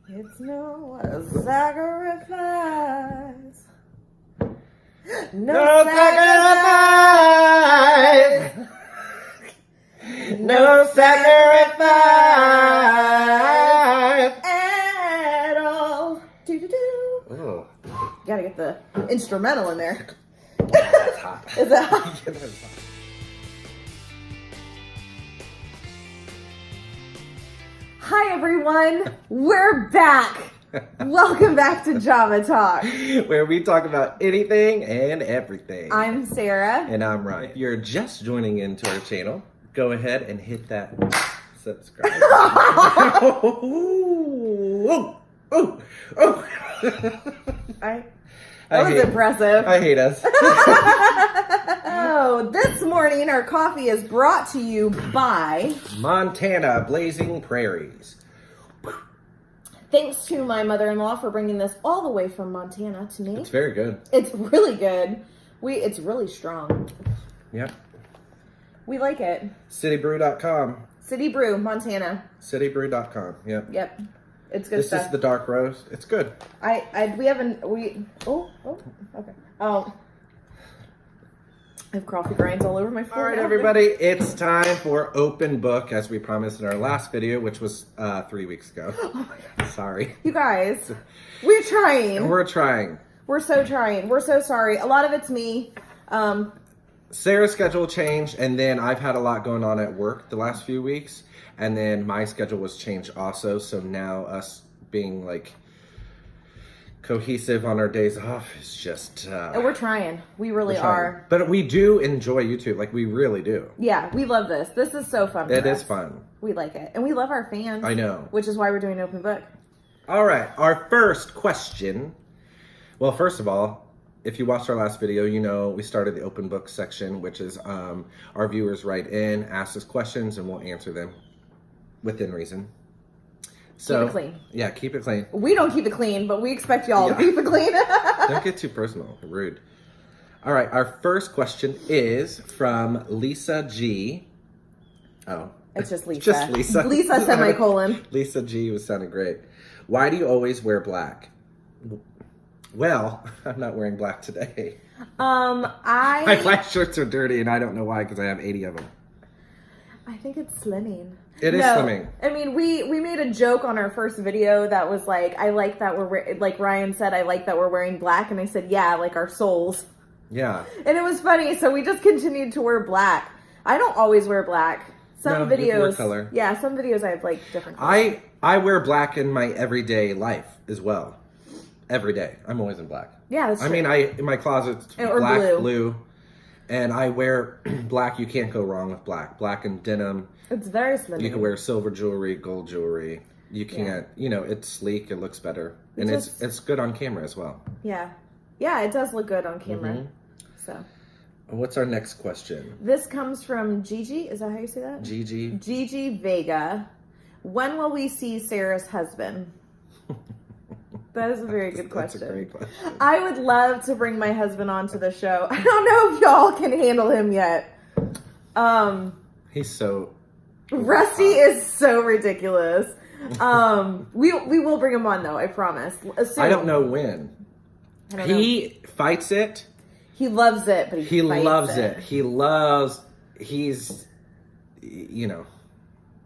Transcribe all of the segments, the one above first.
It's no sacrifice. No sacrifice. No sacrifice at all. Do-do-do. Oh, Gotta get the instrumental in there. that's hot. Is that hot? Yeah, that's hot. Hi everyone, we're back. Welcome back to Java Talk. Where we talk about anything and everything. I'm Sarah. And I'm Ryan. If you're just joining into our channel, go ahead and hit that subscribe. Oh, oh, oh. That was impressive. I hate us. Oh, this morning our coffee is brought to you by Montana Blazing Prairies. thanks to my mother-in-law for bringing this all the way from Montana to me. It's very good. It's really good. It's really strong. Yep. We like it. Citybrew.com. City Brew, Montana. Citybrew.com. Yep. Yep. It's good This stuff. is the dark roast. It's good. Okay. Oh. I have coffee grinds all over my floor. All right, everybody. It's time for open book, as we promised in our last video, which was 3 weeks ago. Oh my God. Sorry. You guys, we're trying. We're trying. We're so trying. We're so sorry. A lot of it's me. Sarah's schedule changed, and then I've had a lot going on at work the last few weeks, and then my schedule was changed also. So now us being like cohesive on our days off is just. And we're trying. We really we're trying. are. But we do enjoy YouTube, like we really do. Yeah, we love this. This is so fun. It is fun. We like it, and we love our fans. I know. Which is why we're doing open book. All right, our first question. Well, first of all, if you watched our last video, you know we started the open book section, which is our viewers write in, ask us questions, and we'll answer them within reason. So, Keep it clean. Yeah, keep it clean. We don't keep it clean, but we expect y'all to keep it clean. Don't get too personal. Rude. All right, our first question is from Lisa G. Oh. It's just Lisa. Just Lisa. Lisa semicolon. Lisa G was sounding great. Why do you always wear black? Well, I'm not wearing black today. My black shirts are dirty, and I don't know why, because I have 80 of them. I think it's slimming. It is slimming. I mean, we made a joke on our first video that was like, I like that like Ryan said, I like that we're wearing black, and I said, yeah, like our souls. Yeah. And it was funny, so we just continued to wear black. I don't always wear black. Some videos, you can wear color. Yeah, some videos I have like different colors. I wear black in my everyday life as well. Every day. I'm always in black. Yeah, that's true. I mean, in my closet's or black, blue, and I wear black. You can't go wrong with black. Black and denim. It's very slimming. You can wear silver jewelry, gold jewelry. You can't, it's sleek. It looks better. And it's good on camera as well. Yeah. Yeah, it does look good on camera. Mm-hmm. So. What's our next question? This comes from Gigi. Is that how you say that? Gigi. Gigi Vega. When will we see Sarah's husband? That is a very good question. That's a great question. I would love to bring my husband onto the show. I don't know if y'all can handle him yet. He's so... Rusty is so ridiculous. We will bring him on though, I promise. I don't know when. He fights it. He loves it, but he loves it. He's,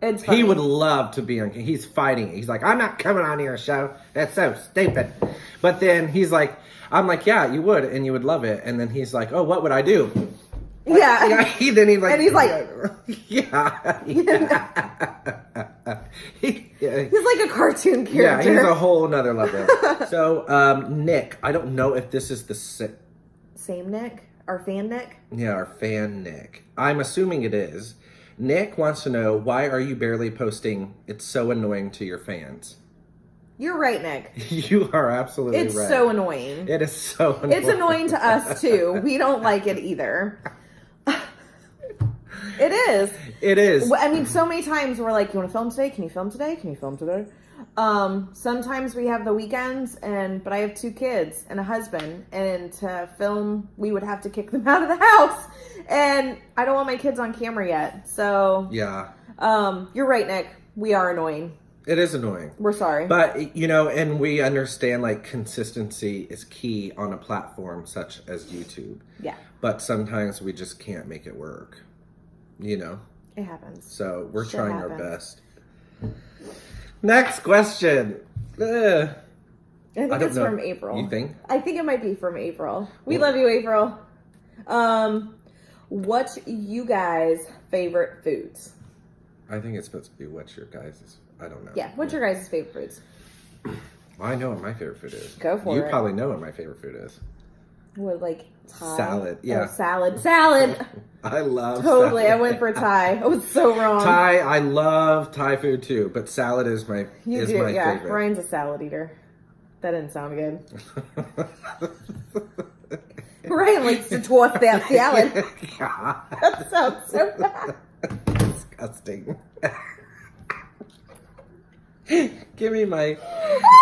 It's funny. he would love to be on. He's fighting. He's like, I'm not coming on your show. That's so stupid. But then he's like, I'm like, yeah, you would, and you would love it. And then he's like, oh, what would I do? Yeah. He's like, yeah. He's like a cartoon character. Yeah, he's a whole nother level. So, Nick, I don't know if this is the same Nick? Our fan Nick? Yeah, our fan Nick. I'm assuming it is. Nick wants to know, why are you barely posting? It's so annoying to your fans. You're right, Nick. You are absolutely right. It's so annoying. It is so annoying. It's annoying to us, too. We don't like it either. It is. It is. I mean, so many times we're like, you want to film today? Can you film today? Can you film today? Sometimes we have the weekends, but I have 2 kids and a husband, and to film, we would have to kick them out of the house, and I don't want my kids on camera yet, so. Yeah. You're right, Nick. We are annoying. It is annoying. We're sorry. But, you know, and we understand, like, consistency is key on a platform such as YouTube. Yeah. But sometimes we just can't make it work, you know? It happens. So we're Shit trying happens. our best. Next question. Ugh. I think don't it's know. from April. You think? I think it might be from April. We Well- love you, April. What's you guys' favorite foods? I think it's supposed to be what's your guys'. I don't know. Yeah, what's your guys' favorite foods? I know what my favorite food is. Go for you it. You probably know what my favorite food is. What, like Thai? Salad, yeah. Oh, salad. I love Totally. salad. I went for Thai. I was so wrong. Thai, I love Thai food too, but salad is my You is do, my yeah. favorite. Ryan's a salad eater. That didn't sound good. Ryan likes to toss that salad. God, That sounds so bad. disgusting. Give me my.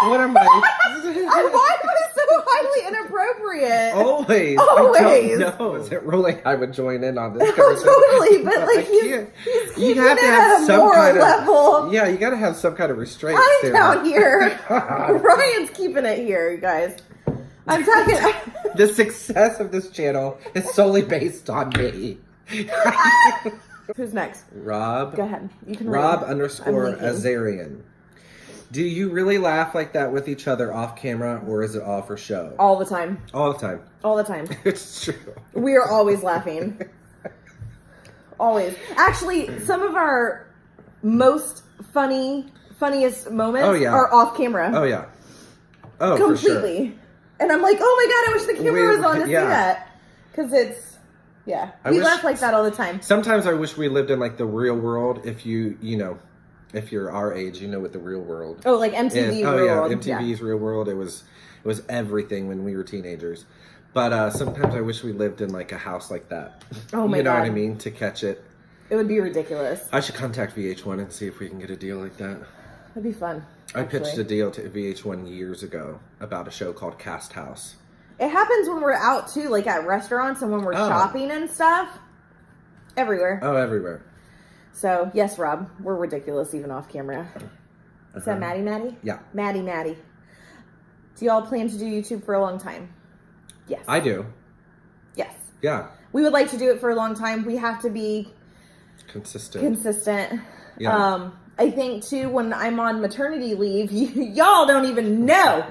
What am I? Why was it so highly inappropriate? Always. Always. I don't know. Is it really? I would join in on this. Oh, totally, but like I he's can't. keeping You have to it have at a some moral kind of level. Yeah, you got to have some kind of restraint. I'm Sarah. down here. God. Ryan's keeping it here, you guys. I'm talking. The success of this channel is solely based on me. Who's next? Rob. Go ahead. You can Rob read. __ I'm leaking. Azarian. Do you really laugh like that with each other off camera, or is it all for show? All the time. All the time. All the time. It's true. We are always laughing. Always. Actually, some of our funniest moments Oh, yeah. are off camera. Oh yeah. Oh, for sure. Completely. And I'm like, oh my god, I wish the camera was on to see yeah. that. Because it's, yeah. I We wish- laugh like that all the time. Sometimes I wish we lived in like the real world. If you know, if you're our age, you know what the real world Oh, like MTV is. Oh World. yeah, MTV's Real World. It was everything when we were teenagers. But sometimes I wish we lived in like a house like that. Oh my You know God. what I mean? To catch it. It would be ridiculous. I should contact VH1 and see if we can get a deal like that. That'd be fun. I pitched actually. a deal to VH1 years ago about a show called Cast House. It happens when we're out too, like at restaurants and when we're Oh. shopping and stuff. Everywhere. Oh, everywhere. So, yes, Rob, we're ridiculous even off camera. Is that Maddie? Yeah. Maddie. Do y'all plan to do YouTube for a long time? Yes. I do. Yes. Yeah. We would like to do it for a long time. We have to be Consistent. consistent. Yeah. I think too, when I'm on maternity leave, y'all don't even know.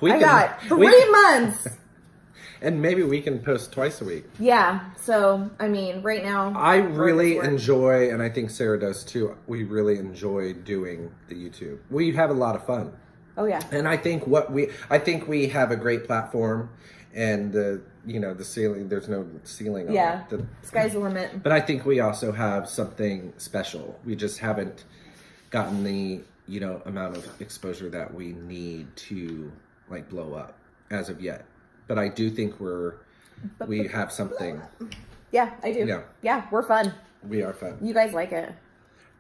I got 3 months. And maybe we can post twice a week. Yeah. So, I mean, right now. I we're really just working. enjoy, and I think Sarah does too, we really enjoy doing the YouTube. We have a lot of fun. Oh, yeah. And I think we have a great platform, and the ceiling, there's no ceiling on Yeah. it. Sky's the limit. But I think we also have something special. We just haven't gotten the, amount of exposure that we need to like blow up as of yet. But I do think we have something. Yeah, I do. Yeah. Yeah, we're fun. We are fun. You guys like it.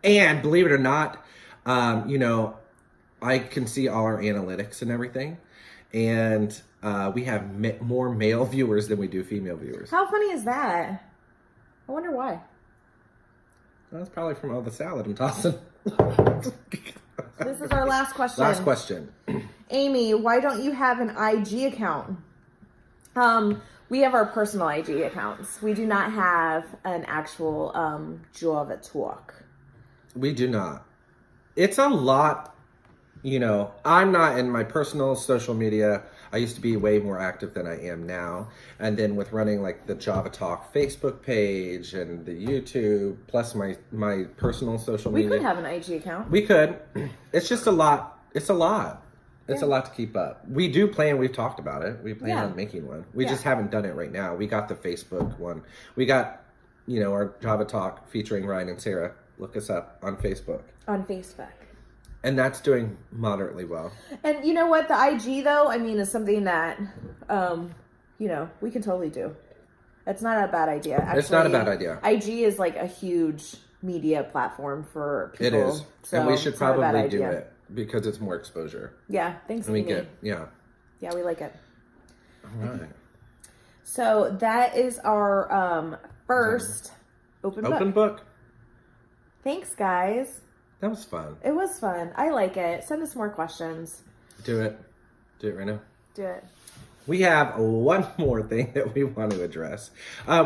And believe it or not, I can see all our analytics and everything. And we have more male viewers than we do female viewers. How funny is that? I wonder why. That's probably from all the salad I'm tossing. This is our last question. Last question. Amy, why don't you have an IG account? We have our personal IG accounts. We do not have an actual Java Talk. We do not. It's a lot, I'm not in my personal social media. I used to be way more active than I am now. And then with running like the Java Talk Facebook page and the YouTube, plus my personal social We media. could have an IG account. We could. It's just a lot. It's a lot. It's a lot to keep up. We do plan. We've talked about it. We plan on making one. We just haven't done it right now. We got the Facebook one. We got, our Java Talk featuring Ryan and Sarah. Look us up on Facebook. On Facebook. And that's doing moderately well. And you know what? The IG, though, I mean, is something that, we can totally do. It's not a bad idea. Actually, It's not a bad idea. IG is like a huge media platform for people. It is. So and we should it's not a bad probably do idea. it because it's more exposure. Yeah, thanks, And we Amy. get, yeah. Yeah, we like it. All right. So that is our first open book. Open book. Thanks, guys. That was fun. It was fun. I like it. Send us more questions. Do it. Do it right now. Do it. We have one more thing that we want to address.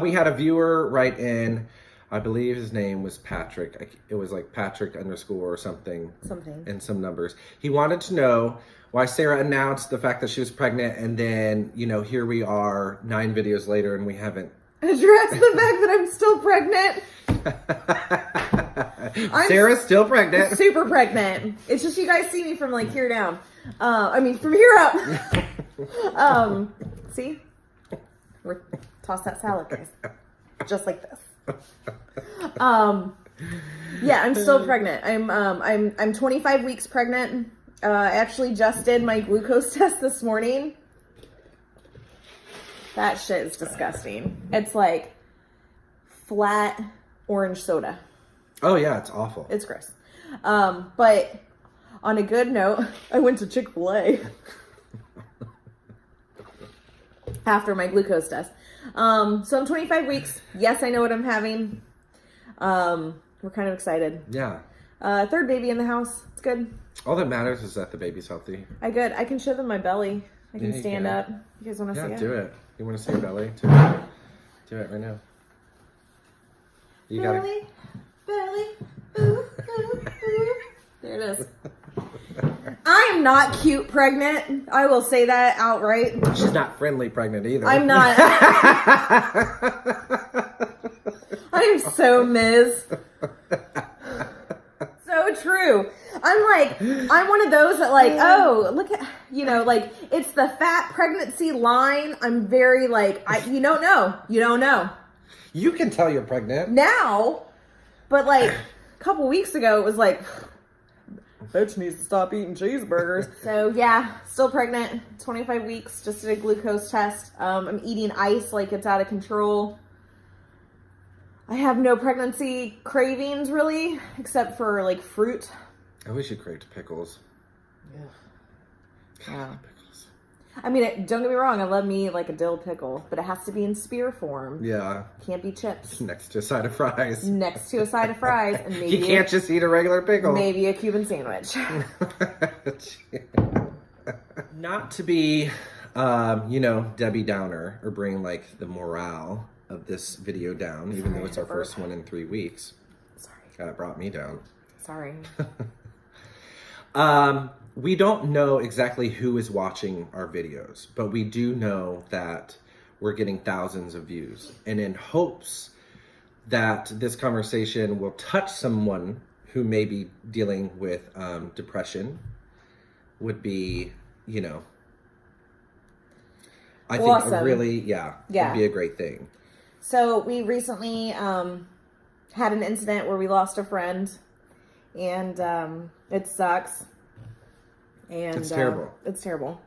We had a viewer write in, I believe his name was Patrick. It was like Patrick _ or something. Something. And some numbers. He wanted to know why Sara announced the fact that she was pregnant, and then, you know, here we are 9 videos later and we haven't addressed the fact that I'm still pregnant. Sarah's still pregnant. Super pregnant. It's just you guys see me from like here down. From here up. See? Toss that salad, guys. Just like this. Yeah, I'm still pregnant. I'm 25 weeks pregnant. I actually just did my glucose test this morning. That shit is disgusting. It's like flat orange soda. Oh yeah, it's awful. It's gross. But on a good note, I went to Chick-fil-A after my glucose test. So I'm 25 weeks. Yes, I know what I'm having. We're kind of excited. Yeah. Third baby in the house. It's good. All that matters is that the baby's healthy. I can show them my belly. I can Yeah, stand can. up. You guys want to see it? Yeah, do it. You want to see your belly? Do it right now. You gotta. Belly. Ooh, ooh, ooh. There it is. I am not cute pregnant. I will say that outright. She's not friendly pregnant either. I'm not. I'm so Ms. So true. I'm one of those that like, oh, look at, like it's the fat pregnancy line. I'm very like, you don't know. You don't know. You can tell you're pregnant. Now, but like a couple weeks ago, it was like, bitch needs to stop eating cheeseburgers. So yeah, still pregnant, 25 weeks, just did a glucose test. I'm eating ice like it's out of control. I have no pregnancy cravings really, except for like fruit. I wish you craved pickles. Yeah. God, pickles. I mean, don't get me wrong, I love me like a dill pickle, but it has to be in spear form. Yeah. Can't be chips. Next to a side of fries. Next to a side of fries, and maybe You can't just eat a regular pickle. maybe a Cuban sandwich. Not to be, Debbie Downer or bring like the morale of this video down, even though it's our first one in 3 weeks. Sorry. It brought me down. Sorry. We don't know exactly who is watching our videos, but we do know that we're getting thousands of views. And in hopes that this conversation will touch someone who may be dealing with depression, would be, I think Awesome. would be a great thing. So we recently had an incident where we lost a friend, and it sucks. And It's terrible. It's terrible.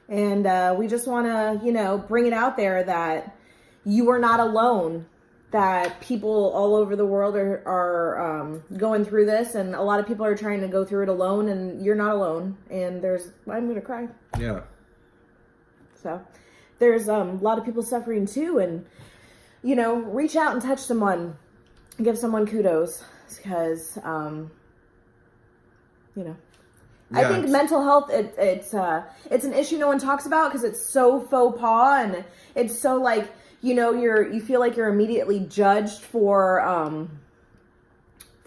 And we just want to, bring it out there that you are not alone, that people all over the world are going through this, and a lot of people are trying to go through it alone, and you're not alone. And I'm going to cry. Yeah. So there's a lot of people suffering too, and reach out and touch someone, give someone kudos, because I think mental health it's an issue no one talks about because it's so faux pas, and it's so like you feel like you're immediately judged for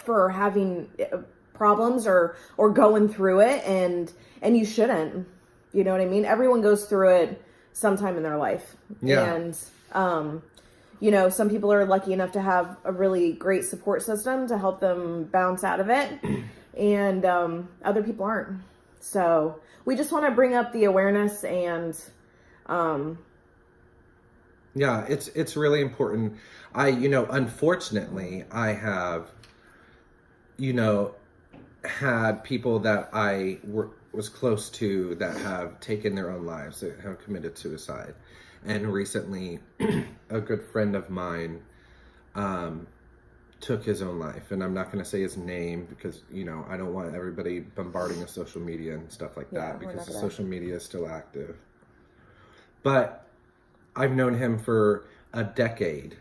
having problems or going through it, and you shouldn't. You know what I mean? Everyone goes through it sometime in their life. Yeah. And some people are lucky enough to have a really great support system to help them bounce out of it, and other people aren't. So we just want to bring up the awareness, and yeah, it's really important. Unfortunately, I have, had people that I was close to that have taken their own lives, that have committed suicide. And recently, a good friend of mine took his own life. And I'm not going to say his name because, I don't want everybody bombarding the social media and stuff like that, because the social media is still active. But I've known him for a decade,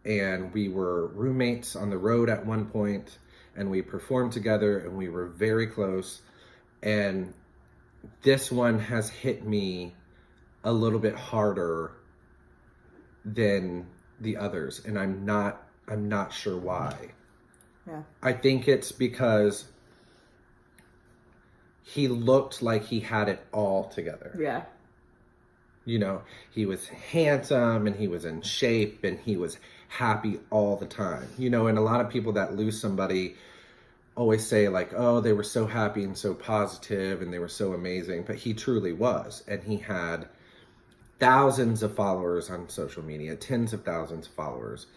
and we were roommates on the road at one point, and we performed together, and we were very close. And this one has hit me a little bit harder than the others, and I'm not sure why. Yeah. I think it's because he looked like he had it all together. Yeah. You know, he was handsome and he was in shape and he was happy all the time. You know, and a lot of people that lose somebody always say like, oh, they were so happy and so positive and they were so amazing. But he truly was. And he had thousands of followers on social media, tens of thousands of followers.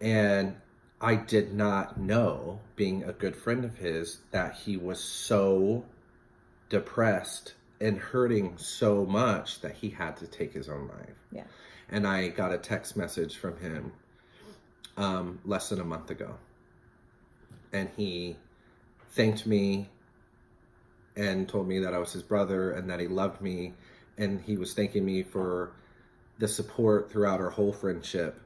And I did not know, being a good friend of his, that he was so depressed and hurting so much that he had to take his own life. Yeah. And I got a text message from him less than a month ago. And he thanked me and told me that I was his brother and that he loved me. And he was thanking me for the support throughout our whole friendship.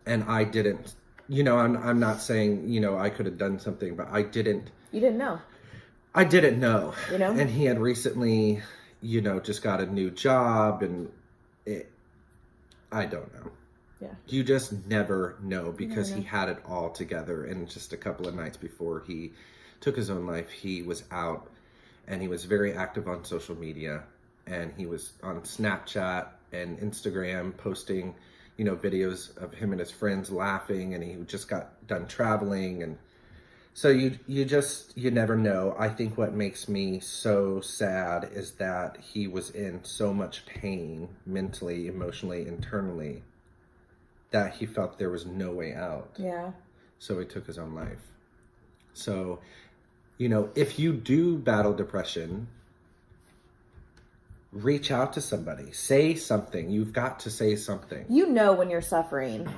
And I didn't, you know, I'm not saying, you know, I could have done something, but I didn't. You didn't know. I didn't know. You know? And he had recently, you know, just got a new job, and I don't know. Yeah. You just never know, because he had it all together. And just a couple of nights before he took his own life, he was out and he was very active on social media, and he was on Snapchat and Instagram posting, you know, videos of him and his friends laughing, and he just got done traveling. And so you never know. I think what makes me so sad is that he was in so much pain, mentally, emotionally, internally, that he felt there was no way out. Yeah. So he took his own life. So, you know, if you do battle depression, reach out to somebody. Say something. You've got to say something. You know when you're suffering,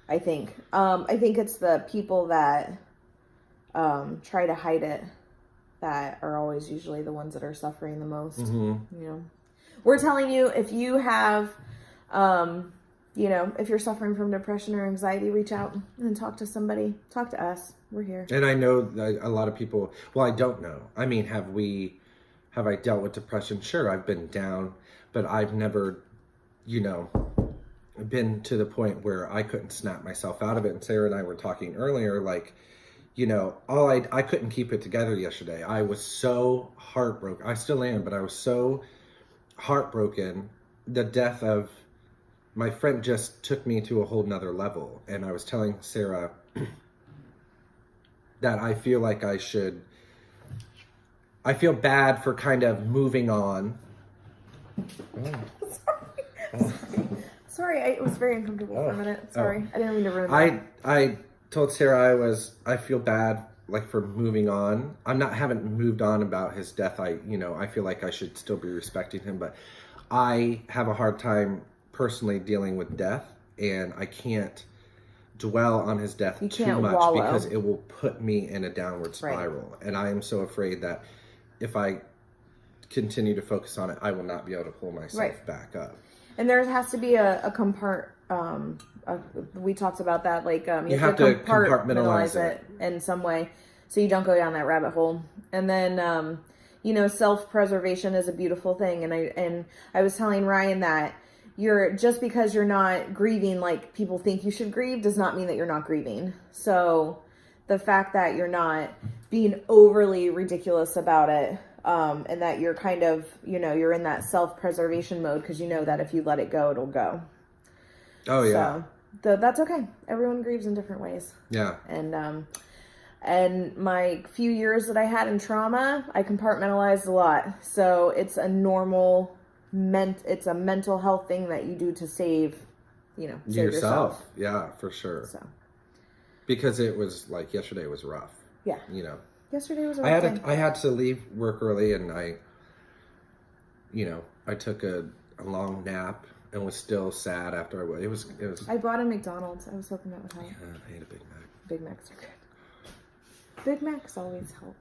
I think. I think it's the people that try to hide it that are always usually the ones that are suffering the most. Mm-hmm. You know, we're telling you, if you have, you know, if you're suffering from depression or anxiety, reach out and talk to somebody. Talk to us. We're here. And I know that a lot of people, well, I don't know. I mean, have I dealt with depression? Sure, I've been down, but I've never, you know, been to the point where I couldn't snap myself out of it. And Sarah and I were talking earlier, like, you know, I couldn't keep it together yesterday. I was so heartbroken. I still am, but I was so heartbroken. The death of my friend just took me to a whole nother level. And I was telling Sarah that I feel like I feel bad for kind of moving on. Sorry, it was very uncomfortable for a minute. Sorry, I didn't mean to ruin that. I told Sarah I feel bad like for moving on. Haven't moved on about his death. I feel like I should still be respecting him, but I have a hard time personally dealing with death, and I can't dwell on his death too much wallow. Because it will put me in a downward spiral. Right. And I am so afraid that if I continue to focus on it, I will not be able to pull myself back up. And there has to be a we talked about that, like you have to compartmentalize it in some way so you don't go down that rabbit hole. And then you know, self-preservation is a beautiful thing, and I was telling Ryan that just because you're not grieving like people think you should grieve does not mean that you're not grieving. So the fact that you're not being overly ridiculous about it, and that you're kind of, you know, you're in that self-preservation mode because you know that if you let it go, it'll go. Oh, yeah. So that's okay. Everyone grieves in different ways. Yeah. And my few years that I had in trauma, I compartmentalized a lot. So it's a normal, it's a mental health thing that you do to save yourself. Yeah, for sure. So. Because it was like yesterday was rough. Yeah. You know. Yesterday was a rough day. I had to leave work early, and I took a long nap and was still sad after I went. It was. I brought a McDonald's. I was hoping that would help. Yeah, I ate a Big Mac. Big Macs are good. Big Macs always help.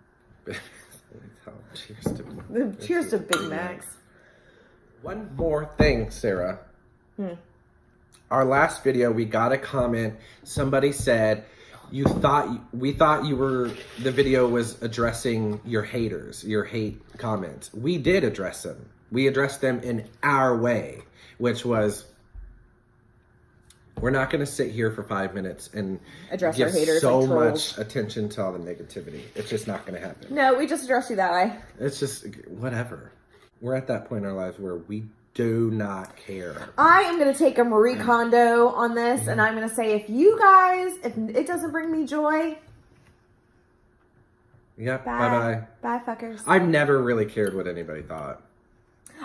Cheers to Big Macs. One more thing, Sarah. Our last video, we got a comment. Somebody said, we thought the video was addressing your haters, your hate comments. We did address them. We addressed them in our way, which was, we're not going to sit here for 5 minutes and Address give our haters so and trolls. much attention to all the negativity. It's just not going to happen. No, we just addressed you that way. It's just, whatever. We're at that point in our lives where we do not care. I am going to take a Marie Kondo on this, and I'm going to say, if it doesn't bring me joy, Yep, bye. bye-bye. Bye, fuckers. I've never really cared what anybody thought.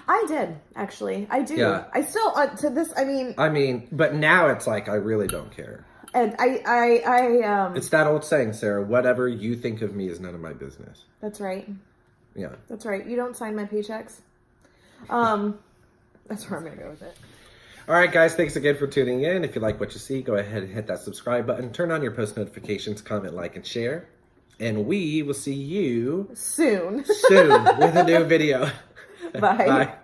I did, actually. I do. Yeah. I still, to this, I mean, but now it's like, I really don't care. and It's that old saying, Sarah, whatever you think of me is none of my business. that's right. Yeah. That's right. You don't sign my paychecks. That's where I'm going to go with it. All right, guys, thanks again for tuning in. If you like what you see, go ahead and hit that subscribe button. Turn on your post notifications, comment, like, and share. And we will see you Soon. soon with a new video. Bye. Bye.